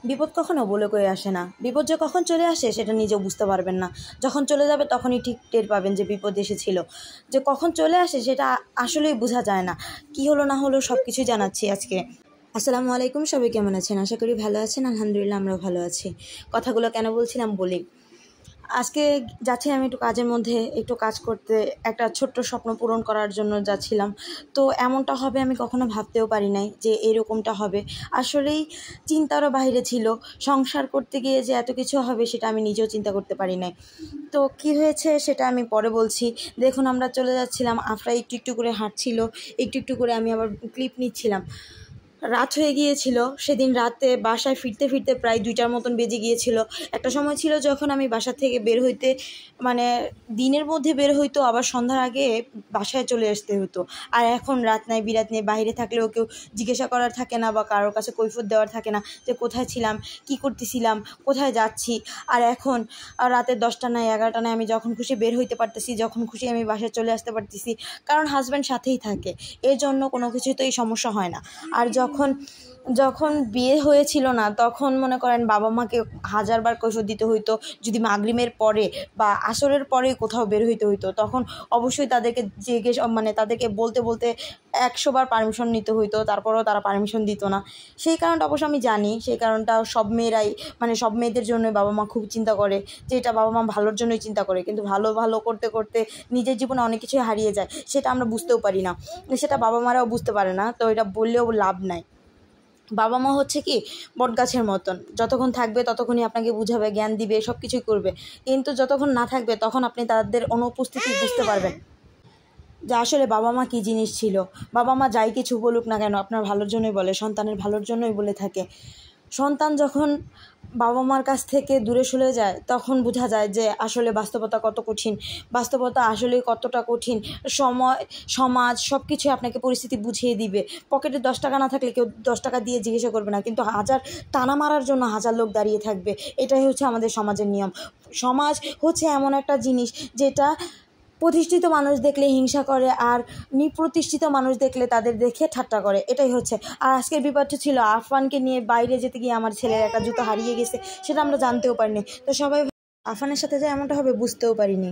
বিপদ কখনো বলে কয়ে আসে না। বিপদ যে কখন চলে আসে সেটা নিজেও বুঝতে পারবেন না। যখন চলে যাবে তখনই ঠিক টের পাবেন যে বিপদ এসেছিল। যে কখন চলে আসে সেটা আসলেই বোঝা যায় না। কি হলো না হলো সব কিছুই জানাচ্ছি আজকে। আসসালামু আলাইকুম, সবাই কেমন আছেন? আশা করি ভালো আছেন। আলহামদুলিল্লাহ, আমরাও ভালো আছি। কথাগুলো কেন বলছিলাম বলি। আজকে যাচ্ছি আমি একটু কাজের মধ্যে, একটু কাজ করতে, একটা ছোট্ট স্বপ্ন পূরণ করার জন্য যাচ্ছিলাম। তো এমনটা হবে আমি কখনো ভাবতেও পারি নাই যে এরকমটা হবে। আসলেই চিন্তারও বাইরে ছিল। সংসার করতে গিয়ে যে এত কিছু হবে সেটা আমি নিজেও চিন্তা করতে পারি নাই। তো কী হয়েছে সেটা আমি পরে বলছি। দেখুন, আমরা চলে যাচ্ছিলাম, আফরা একটু একটু করে হাঁটছিল, একটু একটু করে আমি আবার ক্লিপ নিচ্ছিলাম। রাত হয়ে গিয়েছিল। সেদিন রাতে বাসায় ফিরতে ফিরতে প্রায় 2টার মতন বেজে গিয়েছিল। একটা সময় ছিল যখন আমি বাসা থেকে বের হইতে, মানে দিনের মধ্যে বের হইতো, আবার সন্ধ্যার আগে বাসায় চলে আসতে হতো। আর এখন রাত নাই বিরাত নেই, বাইরে থাকলেও কেউ জিজ্ঞাসা করার থাকে না বা কারোর কাছে কৈফিয়ত দেওয়ার থাকে না যে কোথায় ছিলাম, কি করতেছিলাম, কোথায় যাচ্ছি। আর এখন রাতের 10টা নাই 11টা নাই, আমি যখন খুশি বের হইতে পারতেছি, যখন খুশি আমি বাসায় চলে আসতে পারতেছি, কারণ হাজব্যান্ড সাথেই থাকে। এর জন্য কোনো কিছুতেই সমস্যা হয় না। আর যখন বিয়ে হয়েছিল না, তখন মনে করেন বাবা মাকে হাজারবার কৈফিয়ত দিতে হইতো। যদি মাগরিবের পরে বা আসরের পরে কোথাও বের হইতে হইতো, তখন অবশ্যই তাদেরকে তাদেরকে বলতে বলতে 100 বার পারমিশন নিতে হইতো, তারপরেও তারা পারমিশন দিত না। সেই কারণটা অবশ্য আমি জানি, সেই কারণটা সব মেয়েরাই, সব মেয়েদের জন্যই বাবা মা খুব চিন্তা করে যে এটা বাবা মা ভালোর জন্যই চিন্তা করে। কিন্তু ভালো ভালো করতে করতে নিজের জীবনে অনেক কিছুই হারিয়ে যায়, সেটা আমরা বুঝতেও পারি না, সেটা বাবা মারাও বুঝতে পারে না। তো এটা বললেও লাভ নাই। বাবা মা হচ্ছে কি বটগাছের মতন, যতক্ষণ থাকবে ততক্ষণই আপনাকে বুঝাবে, জ্ঞান দিবে, সব কিছুই করবে। কিন্তু যতক্ষণ না থাকবে তখন আপনি তাদের অনুপস্থিতি বুঝতে পারবেন যে আসলে বাবা মা কী জিনিস ছিল। বাবা মা যাই কিছু বলুক না কেন আপনার ভালোর জন্যই বলে, সন্তানের ভালোর জন্যই বলে থাকে। সন্তান যখন বাবা মার কাছ থেকে দূরে সরে যায় তখন বোঝা যায় যে আসলে বাস্তবতা কত কঠিন, বাস্তবতা আসলে কতটা কঠিন। সময়, সমাজ সব কিছু আপনাকে পরিস্থিতি বুঝিয়ে দিবে। পকেটে 10 টাকা না থাকলে কেউ 10 টাকা দিয়ে জিজ্ঞাসা করবে না, কিন্তু টানা মারার জন্য 1000 লোক দাঁড়িয়ে থাকবে। এটাই হচ্ছে আমাদের সমাজের নিয়ম। সমাজ হচ্ছে এমন একটা জিনিস যেটা প্রতিষ্ঠিত মানুষ দেখলে হিংসা করে, আর নিপ্রতিষ্ঠিত মানুষ দেখলে তাদের দেখে ঠাট্টা করে। এটাই হচ্ছে। আর আজকের বিপদটা ছিল আরফানকে নিয়ে বাইরে যেতে গিয়ে আমার ছেলের একটা জুতো হারিয়ে গেছে, সেটা আমরা জানতেও পারিনি। তো সবাই আরফানের সাথে যে এমনটা হবে বুঝতেও পারিনি।